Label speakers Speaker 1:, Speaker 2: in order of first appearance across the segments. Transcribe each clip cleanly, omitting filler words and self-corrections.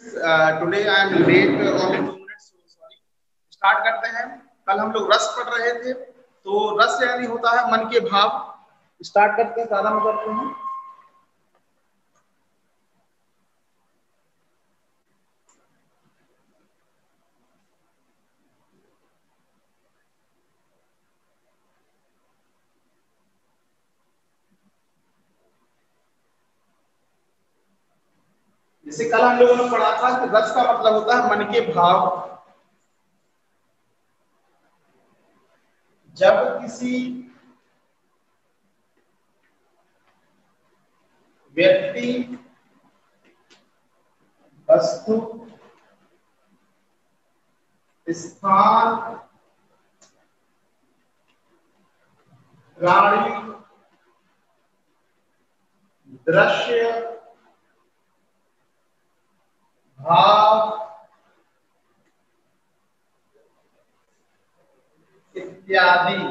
Speaker 1: Today I am late only 2 minutes, so sorry. Start करते हैं। कल हम लोग रस पढ़ रहे थे, तो रस यानी होता है मन के भाव। स्टार्ट करते हैं, प्रारंभ करते हैं। जैसे कल हम लोगों ने पढ़ा था कि रस का मतलब होता है मन के भाव। जब किसी व्यक्ति, वस्तु, स्थान, प्राणी, दृश्य, भाव इत्यादि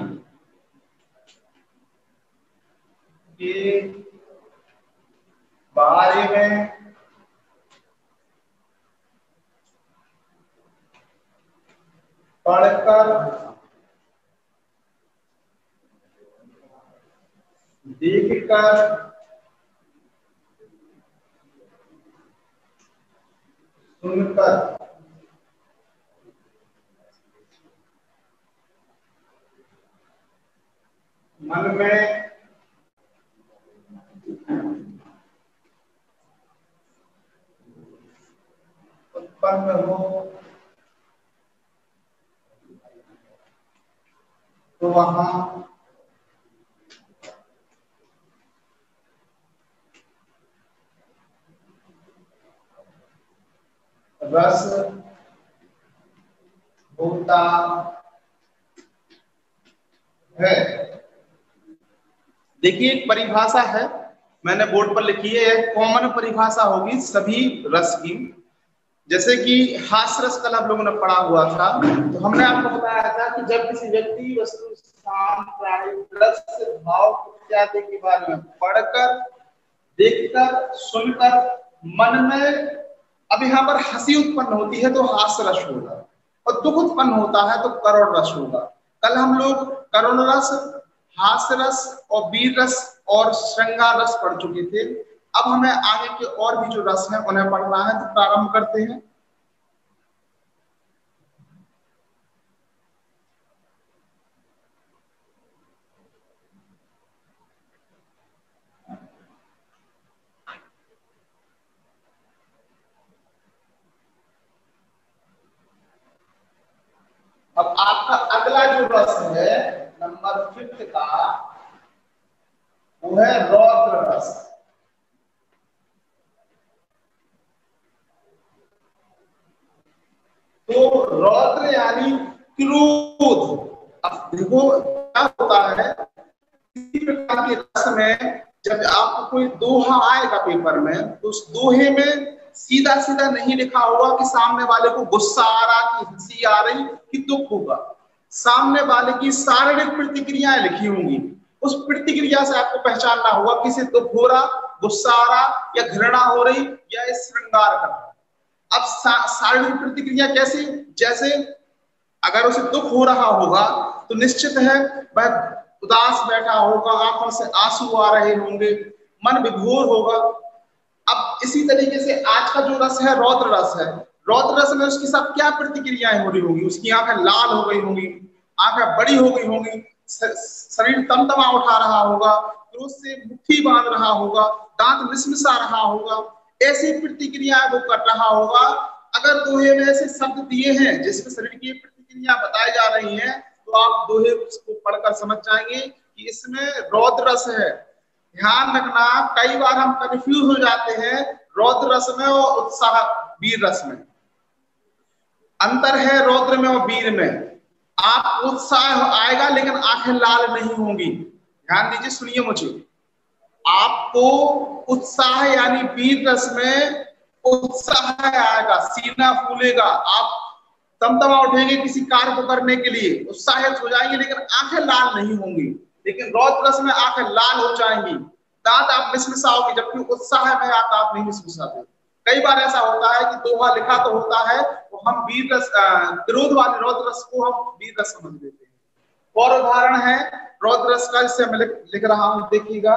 Speaker 1: के बारे में पढ़कर, देखकर, सुनकर, मन में उत्पन्न हो तो वहां रस होता है। देखिए, एक परिभाषा है, मैंने बोर्ड पर लिखी है, कॉमन परिभाषा होगी सभी रस की। जैसे कि हास्य रस कल आप लोगों ने पढ़ा हुआ था, तो हमने आपको बताया था कि जब किसी व्यक्ति, वस्तु, स्थान, प्राणी, दृश्य, भाव इत्यादि के बारे में पढ़कर, देखकर, सुनकर मन में, अब यहाँ पर हंसी उत्पन्न होती है तो हास्य रस होगा, और दुख उत्पन्न होता है तो करुण रस होगा। कल हम लोग करुण रस, हास्य रस और वीर रस और श्रृंगार रस पढ़ चुके थे। अब हमें आगे के और भी जो रस हैं उन्हें पढ़ना है, तो प्रारंभ करते हैं। अब आपका अगला जो रस है नंबर 5 का, वो है रौद्र रस। तो रौद्र यानी क्रोध। अब देखो क्या होता है, किसी प्रकार के रस में जब आपको कोई दोहा आएगा पेपर में, तो उस दोहे में सीधा सीधा नहीं लिखा होगा कि सामने वाले को गुस्सा आ रहा, कि हंसी आ रही, कि दुख होगा। सामने वाले की शारीरिक प्रतिक्रियाएं लिखी होंगी। उस प्रतिक्रिया से आपको पहचानना होगा कि इसे दुख हो रहा, गुस्सा आ रहा, या घृणा हो रही, या इस श्रृंगार कर रहा। अब शारीरिक प्रतिक्रिया कैसे? जैसे अगर उसे दुख हो रहा होगा तो निश्चित है वह उदास बैठा होगा, आंखों से आंसू आ रहे होंगे, मन विभोर होगा। अब इसी तरीके से आज का जो रस है रौद्र रस है। रौद्र रस में उसके साथ क्या प्रतिक्रियाएं हो रही होंगी? उसकी आंखें लाल हो गई होंगी, आंखें बड़ी हो गई होंगी, शरीर तमतमा उठा रहा होगा, क्रोध से मुट्ठी बांध रहा होगा, दांत मिसमिसा रहा होगा, ऐसी प्रतिक्रिया वो कर रहा होगा। अगर दोहे में ऐसे शब्द दिए हैं जिसमें शरीर की प्रतिक्रिया बताई जा रही हैं, तो आप दोहे को पढ़कर समझ जाएंगे कि इसमें रौद्र रस है। ध्यान रखना, कई बार हम कंफ्यूज हो जाते हैं रौद्र रस में और उत्साह वीर रस में। अंतर है रौद्र में और वीर में। आप उत्साह आएगा लेकिन आंखें लाल नहीं होंगी। ध्यान दीजिए, सुनिए मुझे। आपको उत्साह यानी वीर रस में उत्साह आएगा, सीना फूलेगा, आप तमतमा उठेंगे किसी कार्य को करने के लिए, उत्साहित हो जाएंगे, लेकिन आंखें लाल नहीं होंगी। लेकिन रौद्र रस में आंखें लाल हो जाएंगी, दांत आप मिसमिसाओगे, जबकि उत्साह में आप नहीं मिसमिसाते। कई बार ऐसा होता है कि दोहा लिखा तो होता है तो हम वीर रस, क्रोध वाले रौद्र रस को हम वीर रस समझ लेते हैं। और उदाहरण है रौद्र रस का, जिससे मैं लिख रहा हूं, देखिएगा।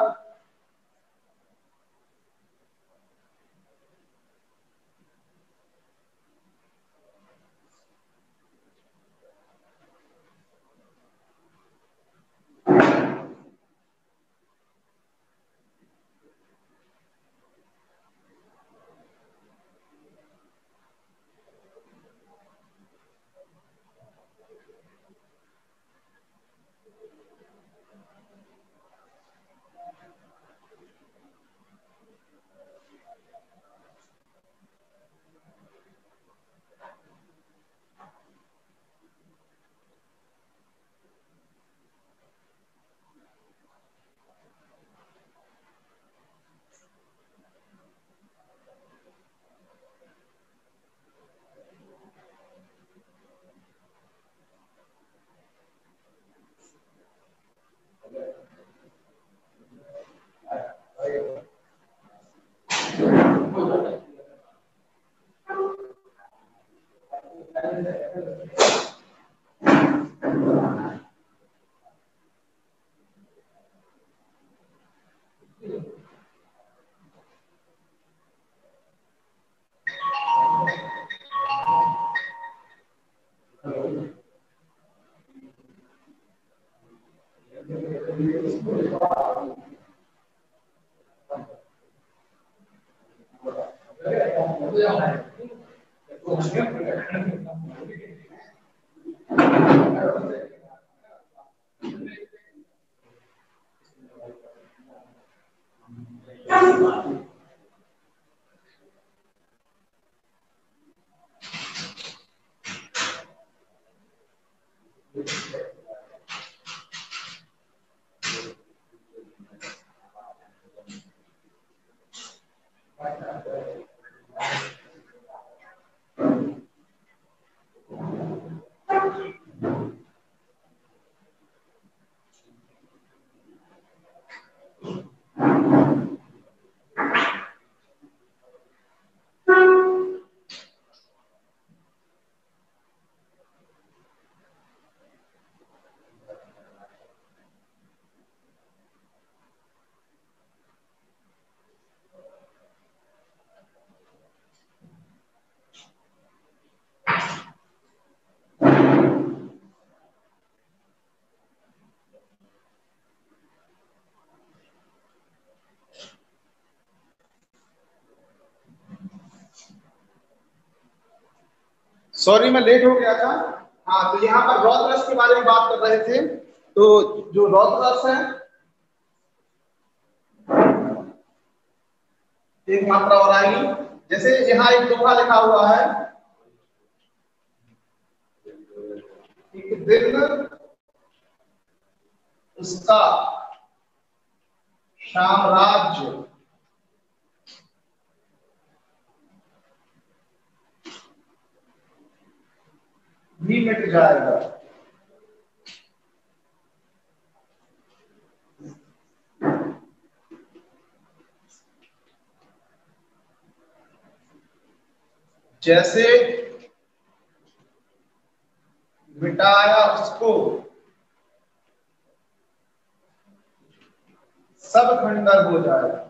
Speaker 1: सॉरी, मैं लेट हो गया था। हाँ, तो यहाँ पर रौद्र रस के बारे में बात कर रहे थे। तो जो रौद्र रस है, एक मात्रा और आएगी। जैसे यहाँ एक दोहा लिखा हुआ है, एक दिन उसका साम्राज्य भी मिट जाएगा। जैसे मिटाया उसको सब खंडर हो जाएगा।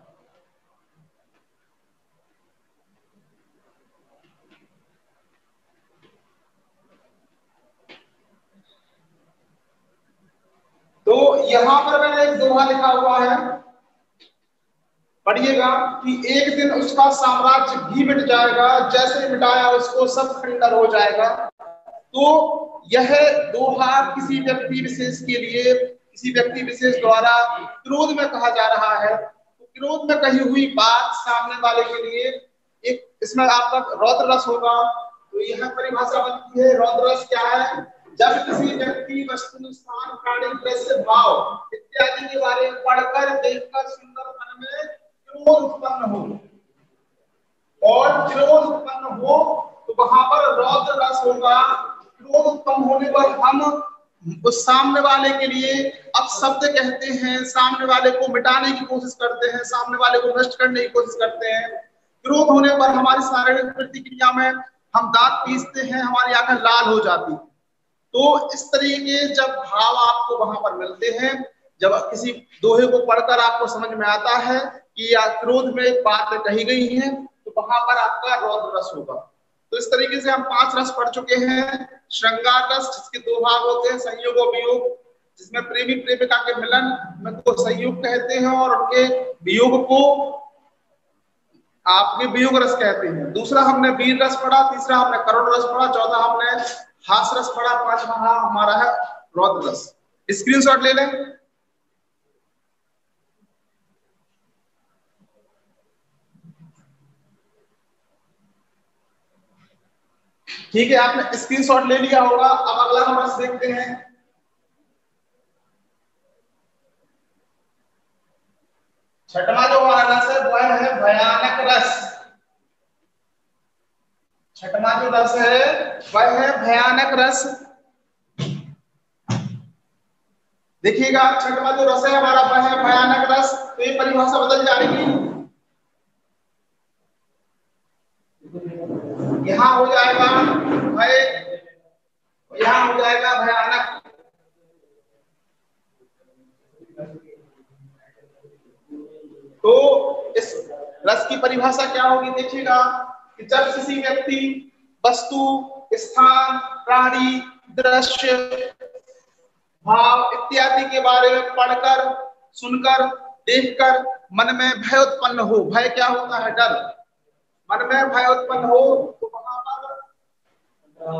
Speaker 1: तो यहां पर मैंने एक दोहा लिखा हुआ है, पढ़िएगा कि एक दिन उसका साम्राज्य भी मिट जाएगा, जैसे मिटाया उसको सब खंडर हो जाएगा। तो यह दोहा किसी व्यक्ति विशेष के लिए, किसी व्यक्ति विशेष द्वारा क्रोध में कहा जा रहा है। तो क्रोध में कही हुई बात सामने वाले के लिए एक, इसमें आपका रौद्र रस होगा। तो यह परिभाषा बनती है, रौद्र रस क्या है? जब किसी व्यक्ति, वस्तु, स्थान, प्राणी, दृश्य, भाव इत्यादि के बारे में पढ़कर, देखकर, सुनकर मन में क्रोध उत्पन्न हो, और क्रोध उत्पन्न हो तो वहां पर रौद्र रस होगा। क्रोध उत्पन्न होने पर हम उस सामने वाले के लिए अपशब्द कहते हैं, सामने वाले को मिटाने की कोशिश करते हैं, सामने वाले को नष्ट करने की कोशिश करते हैं। क्रोध होने पर हमारी शारीरिक प्रतिक्रिया में हम दांत पीसते हैं, हमारी आंखें लाल हो जाती। तो इस तरीके जब भाव आपको वहां पर मिलते हैं, जब किसी दोहे को पढ़कर आपको समझ में आता है कि या क्रोध में एक बात कही गई है, तो वहां पर आपका रौद्र रस होगा। तो इस तरीके से हम 5 रस पढ़ चुके हैं। श्रृंगार रस, जिसके 2 भाग होते हैं, संयोग और वियोग, जिसमें प्रेमी प्रेमिका के मिलन में को संयोग कहते हैं और उनके वियोग को आपके वियोग रस कहते हैं। दूसरा हमने वीर रस पढ़ा, तीसरा हमने करुण रस पढ़ा, चौथा हमने हास रस पढ़ा, पांचवा हमारा है रौद्र रस। स्क्रीनशॉट ले लें। ठीक है, आपने स्क्रीनशॉट ले लिया होगा। अब अगला हम रस देखते हैं। छठवां जो हमारा रस है वह है भयानक रस। छठवां जो रस है वह है भयानक रस। देखिएगा, छठवां जो रस है हमारा वह है भयानक रस। तो ये परिभाषा बदल जाएगी, यहां हो जाएगा भय, यहां हो जाएगा भयानक। तो इस रस की परिभाषा क्या होगी, देखिएगा कि जब किसी व्यक्ति, वस्तु, स्थान, प्राणी, दृश्य, भाव इत्यादि के बारे में पढ़कर, सुनकर, देखकर मन में भय उत्पन्न हो। भय क्या होता है? डर। मन में भय उत्पन्न हो तो वहां पर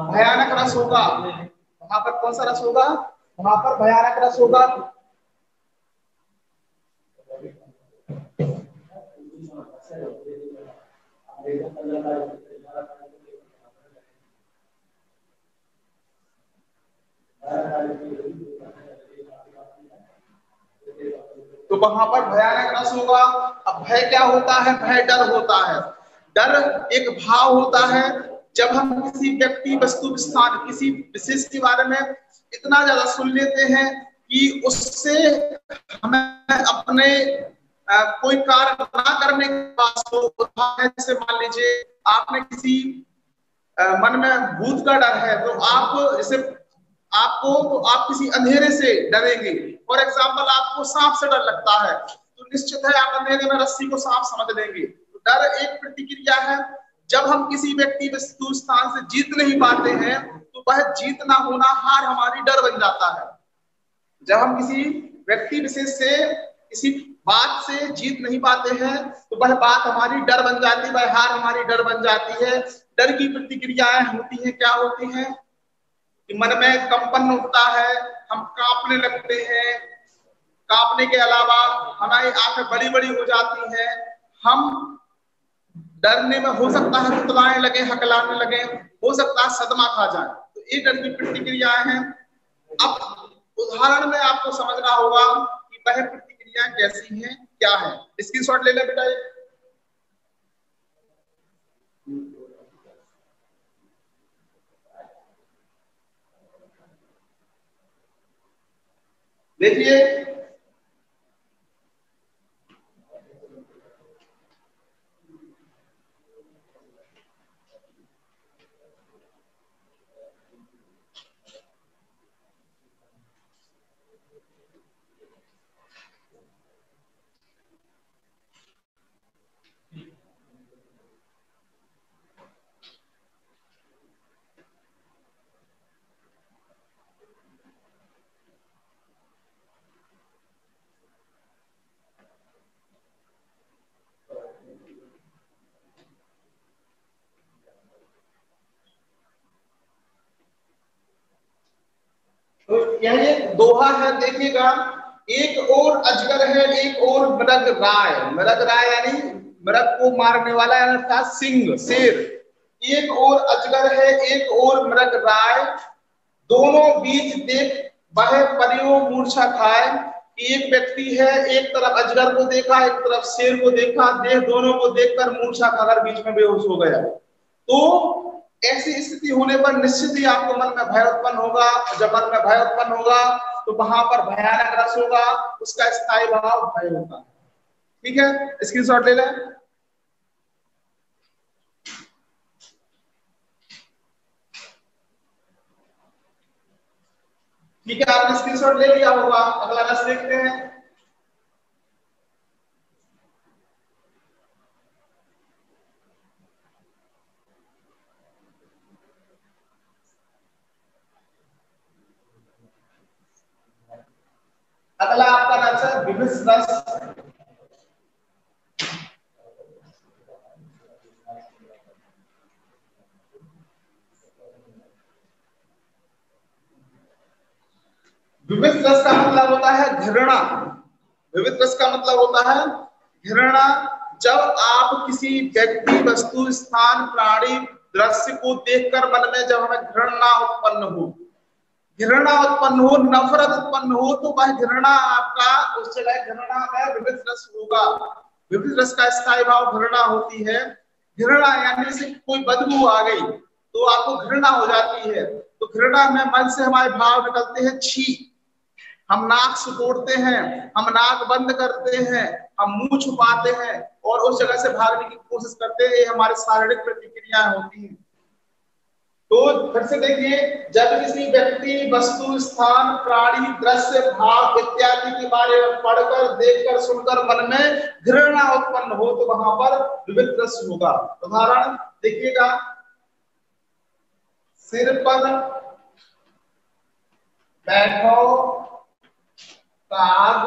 Speaker 1: भयानक रस होगा। वहां पर कौन सा रस होगा? वहां पर भयानक रस होगा। तो वहां पर भयानक रस होगा। अब भय क्या होता है? भय डर होता है। डर एक भाव होता है जब हम किसी व्यक्ति, वस्तु, स्थान, किसी विशेष के बारे में इतना ज्यादा सुन लेते हैं कि उससे हमें अपने कोई कार्य ना करने के बाद, जैसे मान लीजिए आपने किसी मन में भूत का डर है, तो आप जैसे आपको, तो आप किसी अंधेरे से डरेंगे। फॉर एग्जाम्पल, आपको सांप से डर लगता है तो निश्चित है आप अंधेरे में रस्सी को सांप समझ लेंगे। तो डर एक प्रतिक्रिया है। जब हम किसी व्यक्ति, वस्तु, स्थान से जीत नहीं पाते हैं तो वह जीत ना होना, हार हमारी डर बन जाता है। जब हम किसी व्यक्ति विशेष से, किसी बात से जीत नहीं पाते हैं तो वह बात हमारी डर बन जाती है, वह हार हमारी डर बन जाती है। डर की प्रतिक्रियाएं होती हैं, क्या होती हैं कि मन में कंपन उठता है, हम कांपने लगते हैं। कांपने के अलावा हमारी आंखें बड़ी बड़ी हो जाती हैं। हम डरने में हो सकता है तुतलाने लगे, हकलाने लगे, हो सकता है सदमा खा जाए। तो ये डर की प्रतिक्रियाएं हैं। अब उदाहरण में आपको समझना होगा कि वह प्रतिक्रिया कैसी है, क्या है। स्क्रीनशॉट ले ले बेटा। देखिए, तो यह एक दोहा है। देखिएगा, एक और अजगर है, एक और मृग राय। मृग राय यानी मृग को मारने वाला, अर्थात सिंह, शेर। एक और अजगर है, एक और मृग राय, दोनों बीच देख वह परियो मूर्छा खाए। एक व्यक्ति है, एक तरफ अजगर को देखा, एक तरफ शेर को देखा, देह दोनों को देखकर मूर्छा खाकर बीच में बेहोश हो गया। तो ऐसी स्थिति होने पर निश्चित ही आपको मन में भय उत्पन्न होगा। जब मन में भय उत्पन्न होगा तो वहां पर भयानक रस होगा, उसका स्थायी भाव भय होता है। ठीक है, स्क्रीनशॉट ले लें। ठीक है, आपने स्क्रीनशॉट ले लिया होगा। अगला रस देखते हैं। अगला आपका रस है विभिन्न रस। विविध रस का मतलब होता है घृणा। विविध रस का मतलब होता है घृणा। जब आप किसी व्यक्ति, वस्तु, स्थान, प्राणी, दृश्य को देखकर मन में जब हमें घृणा उत्पन्न हो, घृणा उत्पन्न हो, नफरत उत्पन्न हो, तो वह घृणा आपका उस जगह घृणा में विविध रस होगा। विविध रस का स्थायी भाव घृणा होती है। घृणा यानी से कोई बदबू आ गई तो आपको घृणा हो जाती है। तो घृणा में मन से हमारे भाव निकलते हैं छी, हम नाक सिकोड़ते हैं, हम नाक बंद करते हैं, हम मुंह छुपाते हैं और उस जगह से भागने की कोशिश करते हैं। ये हमारी शारीरिक प्रतिक्रियाएं होती हैं। तो फिर से देखिए, जब किसी व्यक्ति, वस्तु, स्थान, प्राणी, दृश्य, भाव इत्यादि के बारे में पढ़कर, देखकर, सुनकर मन में घृणा उत्पन्न हो तो वहां पर विविध रस होगा। उदाहरण देखिएगा, सिर पर बैठो काग,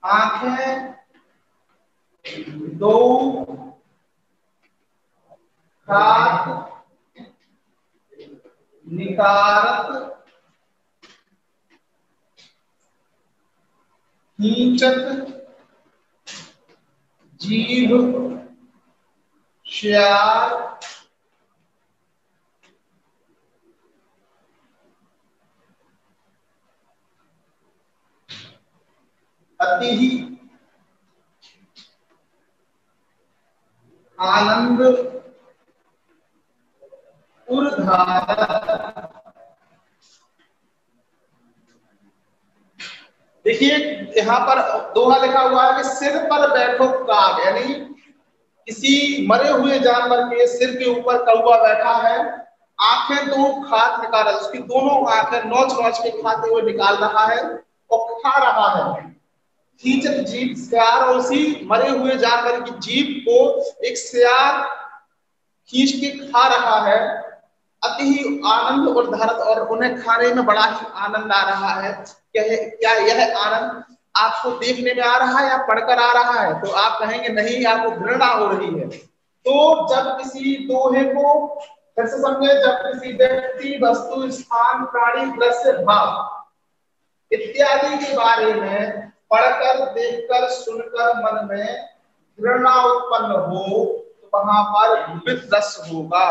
Speaker 1: आंखें दो खाक, निकारत खींचत, जीभ श्यार, अति आनंद, उर्धारत। देखिए यहाँ पर दोहा लिखा हुआ है कि सिर पर बैठो काग, यानी किसी मरे हुए जानवर के सिर के ऊपर कौवा बैठा है, आंखें दो खात निकाल रहा है, उसकी दोनों आंखें नोच नोच के खाते हुए निकाल रहा है और खा रहा है। खींचत जीभ सियार, और उसी मरे हुए जानवर की जीभ को एक सियार खींच के खा रहा है। अति ही आनंद और धारत, और उन्हें खाने में बड़ा ही आनंद आ रहा है। क्या यह आनंद आपको देखने में आ रहा है या पढ़कर आ रहा है? तो आप कहेंगे नहीं, आपको घृणा हो रही है। तो जब किसी दोहे को फिर से समझे, जब किसी व्यक्ति, वस्तु, स्थान, प्राणी, दृश्य, भाव इत्यादि के बारे में पढ़कर, देखकर, सुनकर मन में घृणा उत्पन्न हो तो वहां पर विविध रस होगा।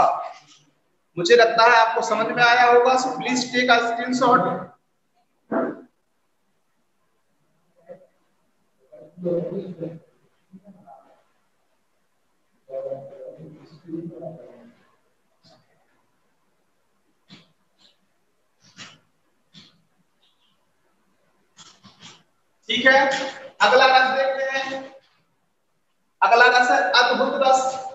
Speaker 1: मुझे लगता है आपको समझ में आया होगा। So please take a screenshot. ठीक है, अगला रस देखते हैं। अगला रस है अद्भुत रस।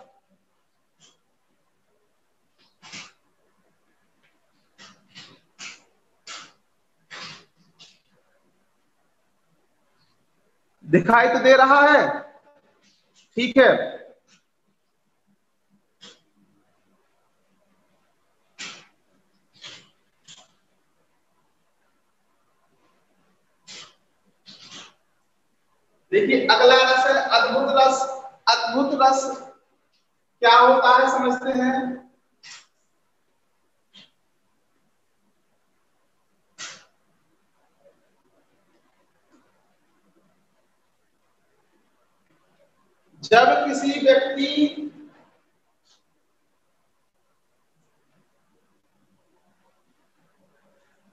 Speaker 1: दिखाई तो दे रहा है? ठीक है, देखिए अगला रस है अद्भुत रस। अद्भुत रस क्या होता है समझते हैं। जब किसी व्यक्ति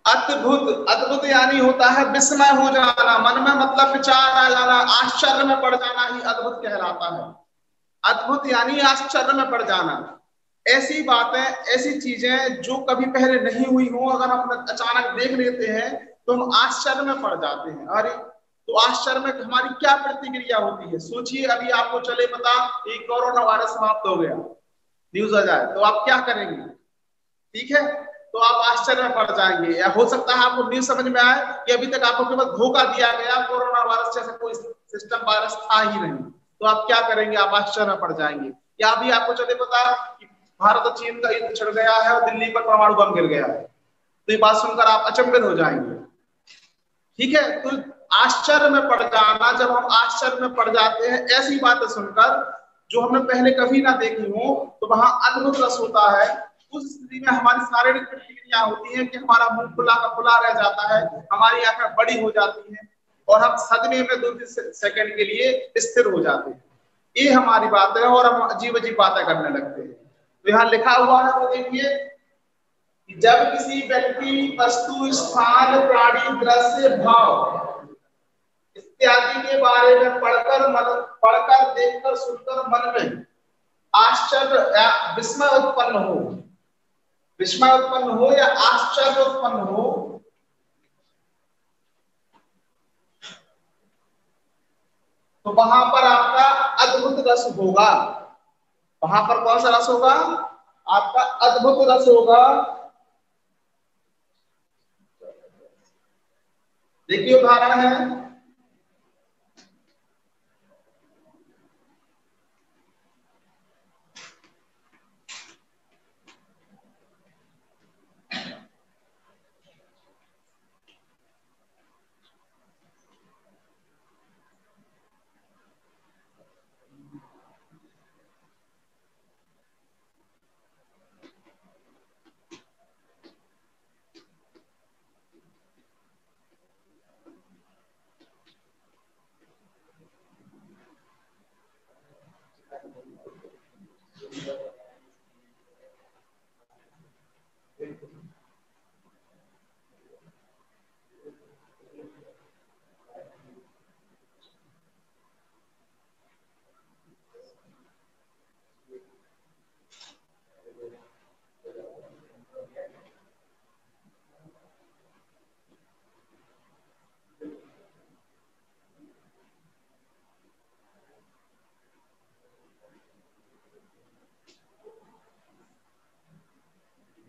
Speaker 1: अद्भुत, अद्भुत यानी होता है विस्मय हो जाना, मन में मतलब विचार आ जाना, आश्चर्य में पड़ जाना ही अद्भुत कहलाता है। अद्भुत यानी आश्चर्य में पड़ जाना। ऐसी बातें, ऐसी चीजें जो कभी पहले नहीं हुई हो, अगर हम अचानक देख लेते हैं तो हम आश्चर्य में पड़ जाते हैं। अरे, तो आश्चर्य में हमारी क्या प्रतिक्रिया होती है? सोचिए, अभी आपको चले पता कि कोरोना वायरस समाप्त हो गया, न्यूज आ जाए, तो आप क्या करेंगे? ठीक है, तो आप आश्चर्य में पड़ जाएंगे। या हो सकता है आपको न्यूज समझ में आए कि अभी तक आपको केवल धोखा दिया गया, कोरोना वायरस जैसा कोई सिस्टम वायरस था ही नहीं। तो आप क्या करेंगे, आप आश्चर्य में पड़ जाएंगे। या अभी आपको चले पता कि भारत और चीन का युद्ध छिड़ गया है और दिल्ली पर परमाणु बम गिर गया है, तो ये बात सुनकर आप अचंभित हो जाएंगे। ठीक है, तो आश्चर्य में पड़ जाना, जब हम आश्चर्य में पड़ जाते हैं ऐसी बातें सुनकर जो हमने पहले कभी ना देखी हो, तो वहां अद्भुत रस होता है। उस स्थिति में हमारी शारीरिक प्रतिक्रिया होती है कि हमारा मुंह खुला का खुला रह जाता है, हमारी आंखें बड़ी हो जाती हैं और हम सदमे में 2-3 सेकंड के लिए स्थिर हो जाते हैं। ये हमारी बात है और हम अजीब अजीब बातें करने लगते हैं। तो यहाँ लिखा हुआ है, वो देखिए, जब किसी व्यक्ति, वस्तु, स्थान, प्राणी, दृश्य, भाव इत्यादि के बारे में पढ़कर देखकर सुनकर मन में आश्चर्य या विस्मय उत्पन्न हो, विस्मय उत्पन्न हो या आश्चर्य उत्पन्न हो, तो वहां पर आपका अद्भुत रस होगा। वहां पर कौन सा रस होगा? आपका अद्भुत रस होगा। देखिए उदाहरण है,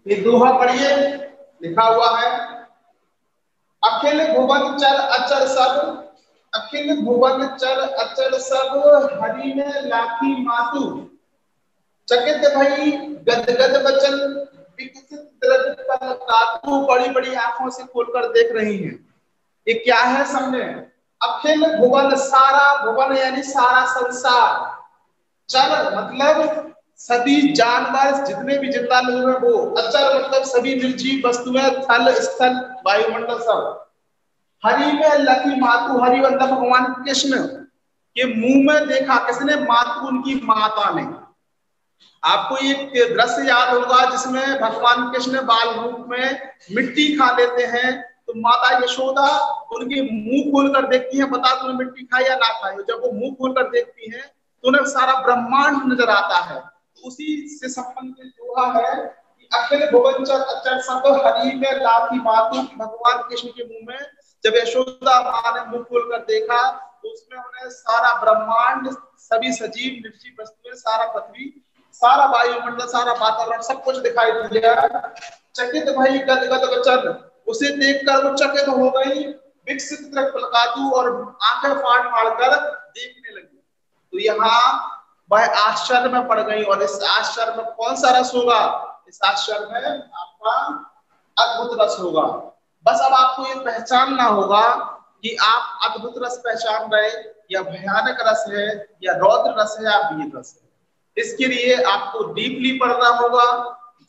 Speaker 1: ये दोहा पढ़िए, लिखा हुआ है, अखिल भुवन चर अचर सब, अखिल भुवन चर अचर सब, हरि में लाखी मातु, चकित भई गदगद बचन, विकसित दृढ़ तन कातु। बड़ी बड़ी आंखों से खोलकर देख रही हैं। ये क्या है समझे? अखिल भुवन, सारा भुवन यानी सारा संसार, चर मतलब सभी जानवर, जितने भी जिंदा लोग हैं वो, अचर मतलब सभी निर्जीव वस्तुएं, थल स्थल वायुमंडल सब। हरि में लखी मातु, हरि मतलब भगवान कृष्ण के मुंह में देखा किसने? मातु उनकी माता ने। आपको एक दृश्य याद होगा जिसमें भगवान कृष्ण बाल रूप में मिट्टी खा लेते हैं, तो माता यशोदा उनके मुंह खोलकर देखती हैं, बता तूने मिट्टी खाई या ना खाई। जब वो मुंह खोलकर देखती हैं तो उन्हें सारा ब्रह्मांड नजर आता है। उसी से संबंधित दोहा है कि अखिल भुवन चर अचर सब, हरि में लाखी मातु। भगवान कृष्ण के मुंह में जब यशोदा मां ने मुंह खोलकर देखा तो उसमें उन्हें सारा ब्रह्मांड, सभी सजीव निर्जीव वस्तुएं, सारा पृथ्वी, सारा वायुमंडल, सारा वातावरण सब कुछ दिखाई दिया। चकित भई गदगद वचन, उसे देखकर वो चकित हो गई, विकसित पलकातु, और आंखें फाड़ फाड़ कर देखने लगी। तो यहाँ वह आश्चर्य में पड़ गई। और इस आश्चर्य में कौन सा रस होगा? इस आश्चर्य में आपका अद्भुत रस होगा। बस अब आपको ये पहचानना होगा कि आप अद्भुत रस पहचान गए, या भयानक रस है, या रौद्र रस है, या वीर रस है। इसके लिए आपको डीपली पढ़ना होगा,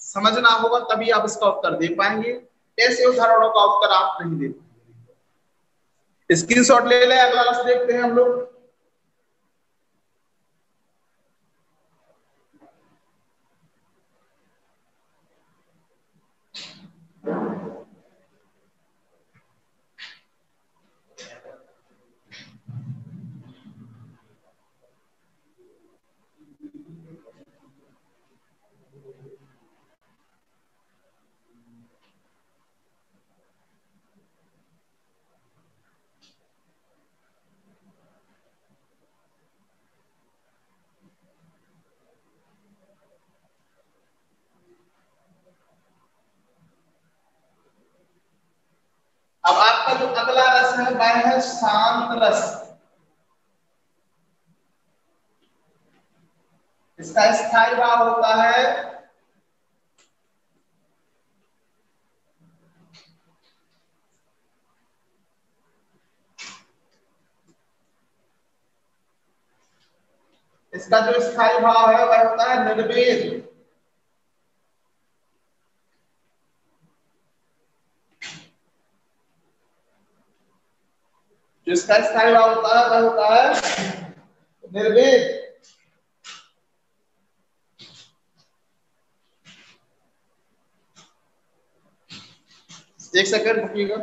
Speaker 1: समझना होगा, तभी आप इसका उत्तर दे पाएंगे। ऐसे उदाहरणों का उत्तर आप नहीं दे पाएंगे। स्क्रीनशॉट ले लें, अगला रस देखते हैं हम लोग। है वह है शांत रस। इसका स्थायी भाव होता है इसका जो स्थायी भाव है वह होता है निर्वेद। जो इसका स्थायी भाव होता है वह होता है निर्वेद। एक सेकंड रुकिएगा।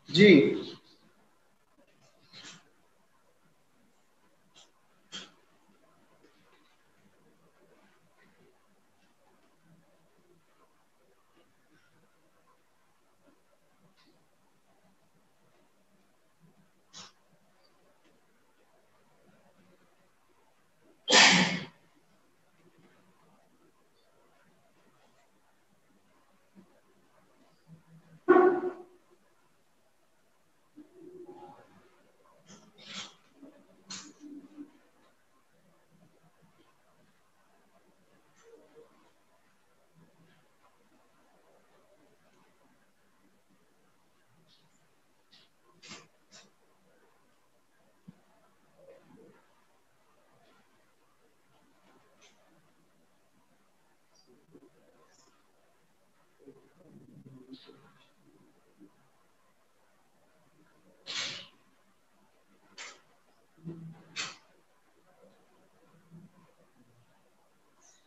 Speaker 1: जी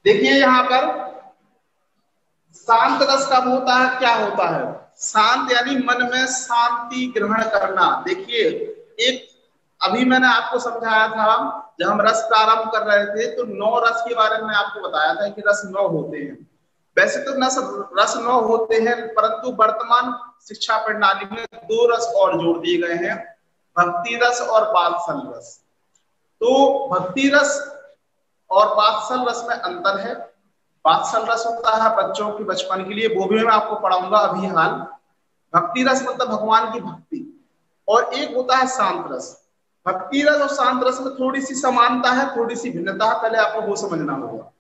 Speaker 1: देखिए यहाँ पर शांत रस कब होता है, क्या होता है? शांत यानी मन में शांति ग्रहण करना। देखिए एक अभी मैंने आपको समझाया था, जब हम रस प्रारंभ कर रहे थे तो 9 रस के बारे में आपको बताया था कि रस 9 होते हैं। वैसे तो रस 9 होते हैं, परंतु वर्तमान शिक्षा प्रणाली में 2 रस और जोड़ दिए गए हैं, भक्ति रस और वात्सल रस। तो भक्ति रस और वात्सल रस में अंतर है। वात्सल रस होता है बच्चों की बचपन के लिए, वो भी मैं आपको पढ़ाऊंगा अभी हाल। भक्ति रस मतलब भगवान की भक्ति। और एक होता है शांत रस। भक्ति रस और शांत रस में थोड़ी सी समानता है, थोड़ी सी भिन्नता है, पहले आपको वो समझना होगा।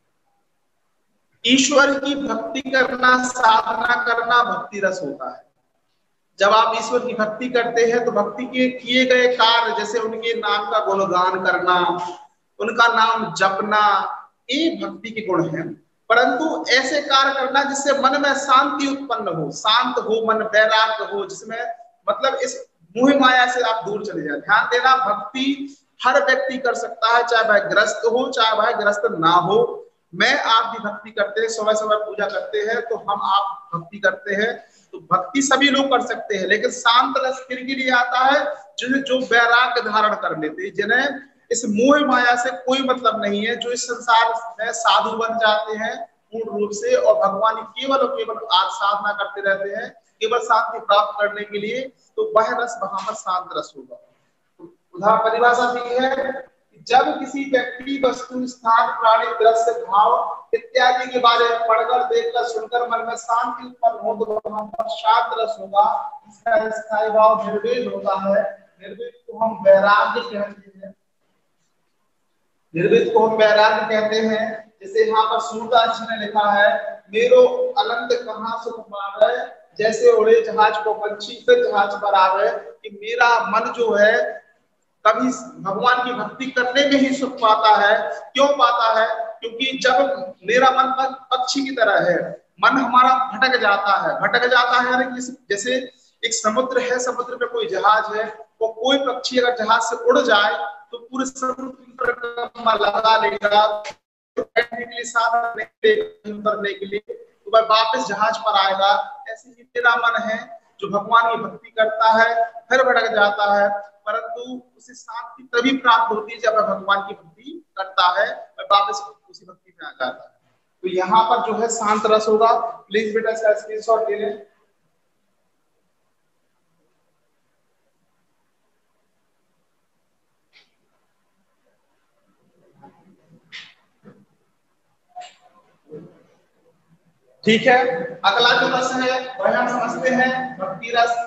Speaker 1: ईश्वर की भक्ति करना, साधना करना भक्ति रस होता है। जब आप ईश्वर की भक्ति करते हैं तो भक्ति के किए गए कार्य, जैसे उनके नाम का गुणगान करना, उनका नाम जपना, ये भक्ति के गुण हैं। परंतु ऐसे कार्य करना जिससे मन में शांति उत्पन्न हो, शांत हो मन, वैराग्य हो, जिसमें मतलब इस मोह माया से आप दूर चले जाए। ध्यान देना, भक्ति हर व्यक्ति कर सकता है, चाहे वह ग्रस्त हो चाहे वह ग्रस्त ना हो। मैं आप भी भक्ति करते हैं, सुबह सुबह पूजा करते हैं, तो हम आप भक्ति करते हैं, तो भक्ति सभी लोग कर सकते हैं। लेकिन शांत रस किनके लिए आता है? जो वैराग्य धारण कर लेते हैं, जिन्हें इस मोह माया से कोई मतलब नहीं है, जो इस संसार में साधु बन जाते हैं पूर्ण रूप से और भगवान की केवल और केवल आज साधना करते रहते हैं केवल शांति प्राप्त करने के लिए, तो वह रस वहां पर शांत रस होगा। तो उदाहरण परिभाषा दी है, जब किसी व्यक्ति, वस्तु, स्थान, प्राणी, दृश्य, भाव इत्यादि के बारे में पढ़कर, देखकर, सुनकर मन में शांति उत्पन्न हो तो वहां पर शांत रस होगा। इसका स्थायी भाव निर्वेद होता है। निर्वेद को हम वैराग्य कहते हैं। निर्वेद को हम वैराग्य कहते हैं। जैसे यहाँ पर सूरदास जी ने लिखा है, मेरो अनंत कहाँ सुख पावे, जैसे उड़े जहाज को पंछी फिर जहाज पर आवे। कि मेरा मन जो है कभी भगवान की भक्ति करने में ही सुख पाता है। क्यों पाता है? क्योंकि जब मेरा मन पक्षी की तरह है, मन हमारा भटक जाता है। भटक जाता है यानी जैसे एक समुद्र है, समुद्र में कोई जहाज है, वो कोई पक्षी अगर जहाज से उड़ जाए तो पूरे समुद्र पर लगा लेगा, बैठने के लिए, साधन उतरने के लिए, तो वह वापस जहाज पर आएगा। ऐसे ही मेरा मन है जो भगवान की भक्ति करता है फिर भटक जाता है, परंतु उसे शांति तभी प्राप्त होती है जब वह भगवान की भक्ति करता है, वह वापस उसी भक्ति में आ जाता है। तो यहाँ पर जो है शांत रस होगा। प्लीज बेटा इसका स्क्रीनशॉट ले लें। ठीक है, अगला जो रस है वह हम समझते हैं भक्ति रस।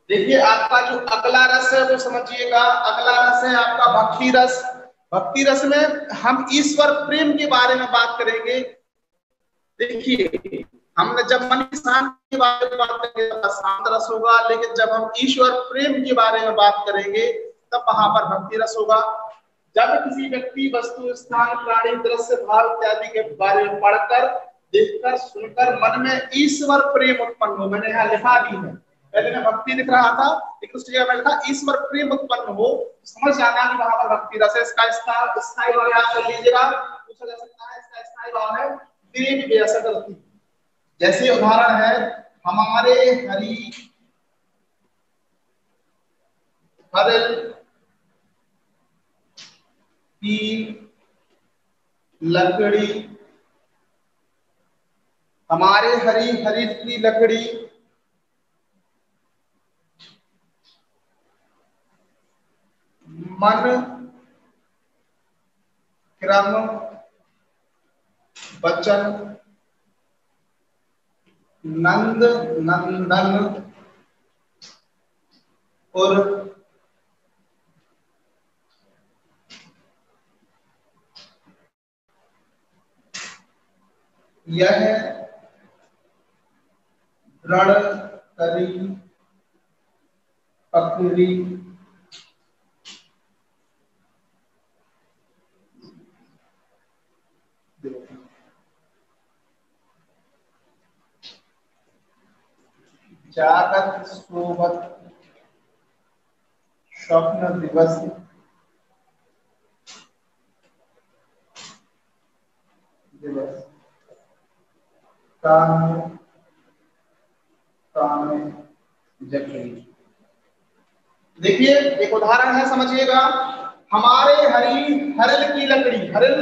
Speaker 1: देखिए आपका जो अगला रस है वो समझिएगा, अगला रस है आपका भक्ति रस। भक्ति रस में हम ईश्वर प्रेम के बारे में बात करेंगे। देखिए हमने जब मन की शांति के बारे में बात करेंगे तब शांत रस होगा, लेकिन जब हम ईश्वर प्रेम के बारे में बात करेंगे तब वहां पर भक्ति रस होगा। जब किसी व्यक्ति, वस्तु, स्थान, प्राणी, दृश्य, भाव इत्यादि के बारे में पढ़कर, देखकर, सुनकर मन में ईश्वर प्रेम उत्पन्न हो, मैंने यहाँ लिखा भी है, पहले मैं भक्ति लिख रहा था लेकिन उस जगह में लिखा ईश्वर प्रेम उत्पन्न हो, समझ जाना कि वहां पर भक्ति रस है। इसका स्थायी भाव याद कर लीजिएगा, पूछा जा सकता है। इसका स्थायी भाव है प्रेम बेअसर रति। जैसे उदाहरण है हमारे हरि हरिल की लकड़ी, हमारे हरि हरिल की लकड़ी मन क्रम वचन नंद नंदन और यह दृढ़ करी पकड़ी जागत सोबत स्वप्न दिवस दिवस कान कान जकड़ी। देखिए एक उदाहरण है, समझिएगा। हमारे हरि हरिल की लकड़ी, हरिल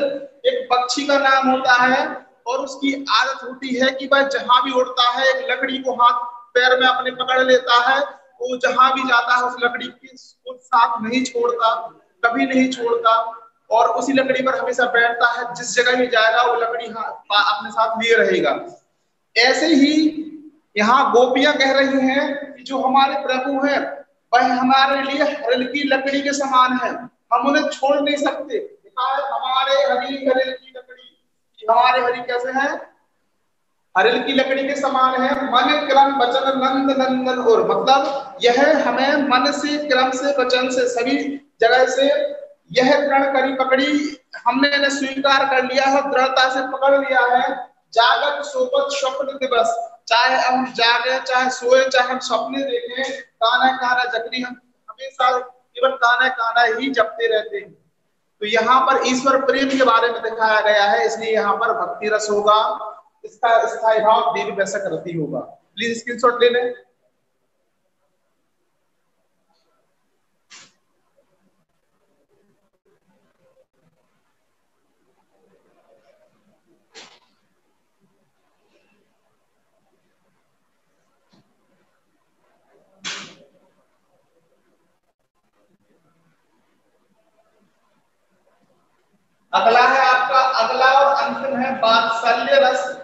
Speaker 1: एक पक्षी का नाम होता है और उसकी आदत होती है कि वह जहां भी उड़ता है एक लकड़ी को हाथ पैर में अपने पकड़ लेता है, वो जहां भी जाता है उस लकड़ी को साथ नहीं छोड़ता, कभी नहीं छोड़ता, और उसी लकड़ी पर हमेशा बैठता है। जिस जगह भी जाएगा वो लकड़ी अपने साथ लिए रहेगा। ऐसे ही यहाँ गोपियां कह रही हैं कि जो हमारे प्रभु हैं वह हमारे लिए हरिल की लकड़ी के समान है, हम उन्हें छोड़ नहीं सकते। हमारे हरि हरिल की लकड़ी, हमारे हरि कैसे हैं? हरिल की लकड़ी के समान है। मन क्रम वचन नंद नंदन, और मतलब यह हमें मन से, क्रम से, वचन से, सभी जगह से यह प्रण करी पकड़ी हमने स्वीकार कर लिया है, दृढ़ता से पकड़ लिया है। जागत सोबत स्वप्न दिवस, चाहे हम जागे, चाहे सोए, चाहे हम सपने देखें, काना काना जकड़ी, हम हमेशा केवल काना काना ही जपते रहते हैं। तो यहाँ पर ईश्वर प्रेम के बारे में दिखाया गया है, इसलिए यहाँ पर भक्ति रस होगा। इसका स्थायी भाव देवी वैसा करती होगा। प्लीज स्क्रीनशॉट ले लें। अगला है आपका, अगला और अंतिम है वात्सल्य रस।